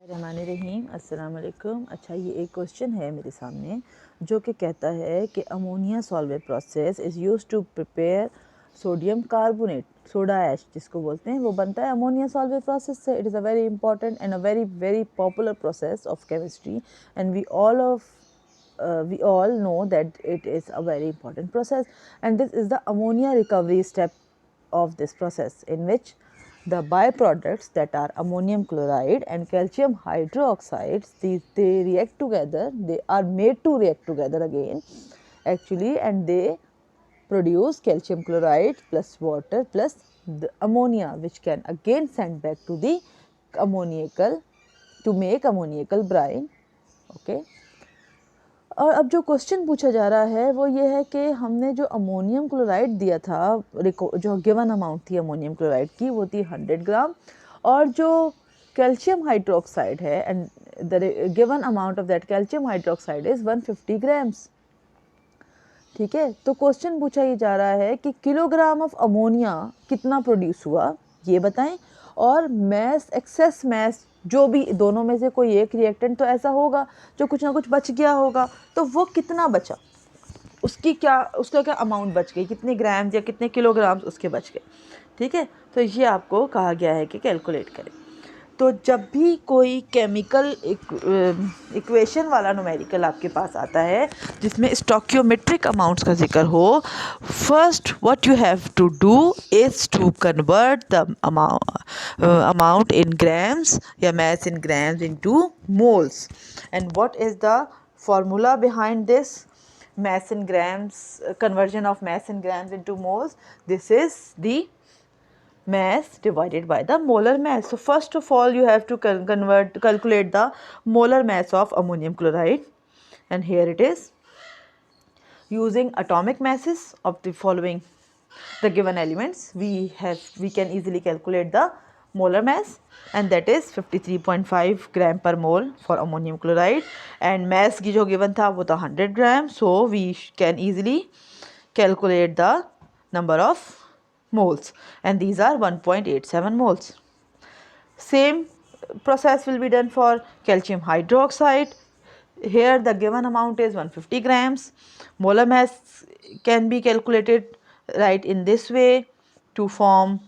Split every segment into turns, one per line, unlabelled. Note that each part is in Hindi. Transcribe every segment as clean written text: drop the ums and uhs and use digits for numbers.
रहमानिर्रहीम अस्सलाम वालेकुम। अच्छा, ये एक क्वेश्चन है मेरे सामने जो कि कहता है कि ammonia solvent process is used to prepare sodium carbonate, soda ash जिसको बोलते हैं, वो बनता है अमोनिया सॉल्वेंट प्रोसेस से। It is a very important and a very very popular process of chemistry and we all know that it is a very important process, and this is the ammonia recovery step of this process, in which the byproducts, that are ammonium chloride and calcium hydroxides, they react together, they are made to react together again actually, and they produce calcium chloride plus water plus the ammonia, which can again send back to the ammoniacal to make ammoniacal brine. Okay. और अब जो क्वेश्चन पूछा जा रहा है वो ये है कि हमने जो अमोनियम क्लोराइड दिया था, जो गिवन अमाउंट थी अमोनियम क्लोराइड की, वो थी 100 ग्राम, और जो कैल्शियम हाइड्रोक्साइड है and the given amount of that calcium hydroxide is 150 grams. ठीक है, तो क्वेश्चन पूछा ये जा रहा है कि किलोग्राम ऑफ अमोनिया कितना प्रोड्यूस हुआ ये बताएं, और मैस, एक्सेस मैस, जो भी दोनों में से कोई एक रिएक्टेंट तो ऐसा होगा जो कुछ ना कुछ बच गया होगा, तो वो कितना बचा, उसका क्या अमाउंट बच गई, कितने ग्राम्स या कितने किलोग्राम्स उसके बच गए। ठीक है, तो ये आपको कहा गया है कि कैलकुलेट करें। तो जब भी कोई केमिकल इक्वेशन वाला न्यूमेरिकल आपके पास आता है जिसमें स्टोकियोमेट्रिक अमाउंट्स का जिक्र हो, first what you have to do is to convert the amount in grams या mass in grams into moles. And what is the formula behind this mass in grams, conversion of mass in grams into moles? This is the mass divided by the molar mass. So first of all you have to calculate the molar mass of ammonium chloride, and here it is, using atomic masses of the following the given elements. We can easily calculate the molar mass, and that is 53.5 gram per mole for ammonium chloride, and mass की जो given था वो था 100 gram, so we can easily calculate the number of moles, and these are 1.87 moles. Same process will be done for calcium hydroxide. Here the given amount is 150 grams. Molar mass can be calculated right in this way to form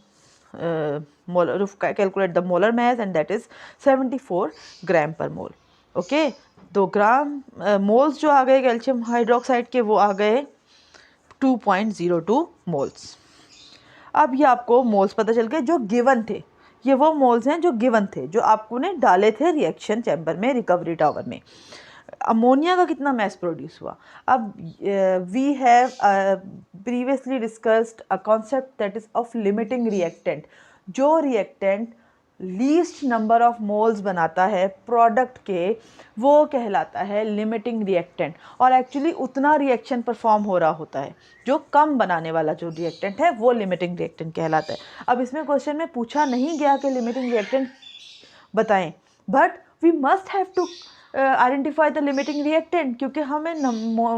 to calculate the molar mass, and that is 74 gram per mole. Okay, 2 gram moles जो आ गए कैल्शियम हाइड्रोक्साइड के, वो आ गए 2.02 मोल्स। अब ये आपको मोल्स पता चल गए जो गिवन थे, ये वो मोल्स हैं जो गिवन थे, जो आपको ने डाले थे रिएक्शन चैम्बर में, रिकवरी टावर में। अमोनिया का कितना मैस प्रोड्यूस हुआ? अब we have previously discussed a concept that is of limiting reactant. जो reactant least number of moles बनाता है प्रोडक्ट के, वो कहलाता है लिमिटिंग रिएक्टेंट, और एक्चुअली उतना रिएक्शन परफॉर्म हो रहा होता है। जो कम बनाने वाला जो रिएक्टेंट है वो लिमिटिंग रिएक्टेंट कहलाता है। अब इसमें क्वेश्चन में पूछा नहीं गया कि लिमिटिंग रिएक्टेंट बताएं, but we must have to identify the limiting reactant, क्योंकि हमें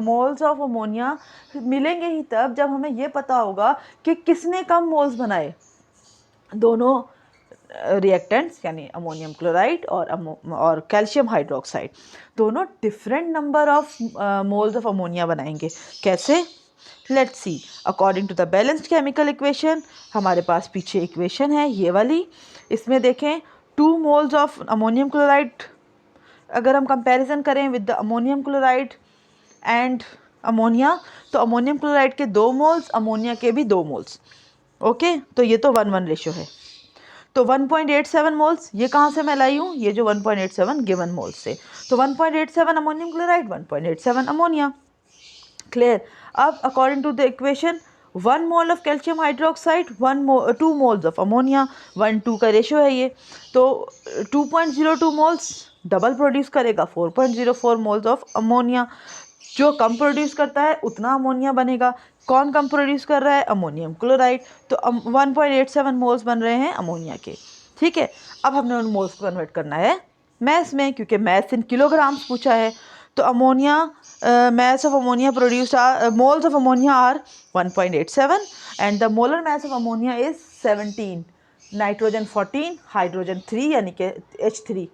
मोल्स ऑफ अमोनिया मिलेंगे ही तब जब हमें ये पता होगा कि किसने कम मोल्स बनाए। दोनों रिएक्टेंट्स यानी अमोनियम क्लोराइड और कैल्शियम हाइड्रोक्साइड दोनों different number of moles of ammonia बनाएंगे। कैसे? Let's see. According to the balanced chemical equation, हमारे पास पीछे इक्वेशन है ये वाली, इसमें देखें 2 मोल्स ऑफ अमोनियम क्लोराइड, अगर हम कंपैरिजन करें with the ammonium chloride and ammonia, तो अमोनियम क्लोराइड के 2 मोल्स, अमोनिया के भी 2 मोल्स। ओके, तो ये तो 1:1 रेशो है। तो 1.87 मोल्स ये कहाँ से मैं लाई हूँ? ये जो 1.87 गिवन मोल्स से, तो 1.87 अमोनियम क्लोराइड, 1.87 अमोनिया। क्लियर? अब according to the equation 1 mole of calcium hydroxide 2 moles of ammonia, 1:2 का रेशो है ये, तो 2.02 मोल्स डबल प्रोड्यूस करेगा 4.04 मोल्स ऑफ अमोनिया। जो कम प्रोड्यूस करता है उतना अमोनिया बनेगा। कौन कम प्रोड्यूस कर रहा है? Ammonium chloride. तो 1.87 मोल्स बन रहे हैं अमोनिया के। ठीक है, अब हमने उन मोल्स को कन्वर्ट करना है मैस में, क्योंकि मैस इन किलोग्राम्स पूछा है। तो ammonia mass of ammonia produced are moles of ammonia are 1.87 and the molar mass of ammonia is 17, nitrogen 14, hydrogen 3 यानी कि H3।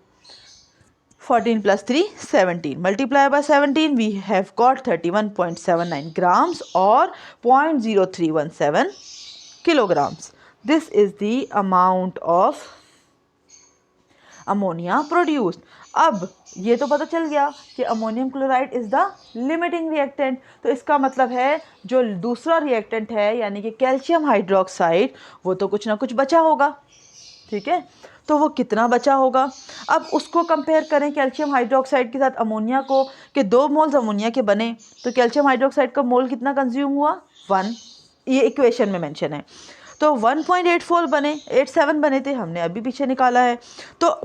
14 plus 3 17, multiply by 17 we have got 31.79 grams or 0.0317 kilograms. This is the amount of ammonia produced. अब ये तो पता चल गया कि ammonium chloride is the limiting reactant, तो इसका मतलब है जो दूसरा रिएक्टेंट है यानी कि कैल्शियम हाइड्रोक्साइड वो तो कुछ ना कुछ बचा होगा, ठीक है। तो वो कितना बचा होगा, अब उसको कंपेयर करें कैल्शियम हाइड्रोक्साइड के साथ अमोनिया को कि 2 मोल्स अमोनिया के बने तो कैल्शियम हाइड्रोक्साइड का मोल कितना कंज्यूम हुआ 1, ये इक्वेशन में मेंशन है। तो 1.84 बने, 87 बने थे, हमने अभी पीछे निकाला है। तो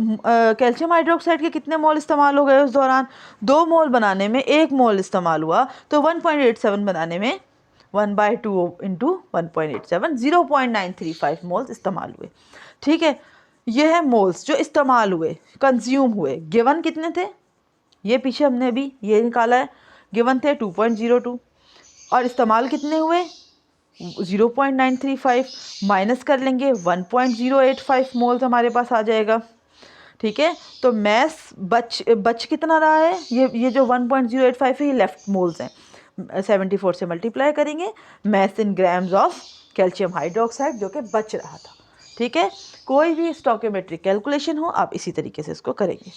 कैल्शियम हाइड्रोक्साइड के कितने मोल इस्तेमाल हो गए उस दौरान, 2 मोल बनाने में 1 मोल इस्तेमाल हुआ, तो 1.87 बनाने में 1/2 इंटू 1.87 0.935 मोल्स इस्तेमाल हुए, ठीक है। ये है मोल्स जो इस्तेमाल हुए, कंज्यूम हुए। गिवन कितने थे, ये पीछे हमने अभी ये निकाला है, गिवन थे 2.02 और इस्तेमाल कितने हुए 0.935, माइनस कर लेंगे 1.085 मोल्स हमारे पास आ जाएगा, ठीक है। तो मैस बच कितना रहा है, ये जो 1.085 है ये लेफ्ट मोल्स हैं, 74 से मल्टीप्लाई करेंगे, mass in grams of calcium hydroxide जो कि बच रहा था, ठीक है। कोई भी स्टोइकियोमेट्रिक कैलकुलेशन हो आप इसी तरीके से इसको करेंगे।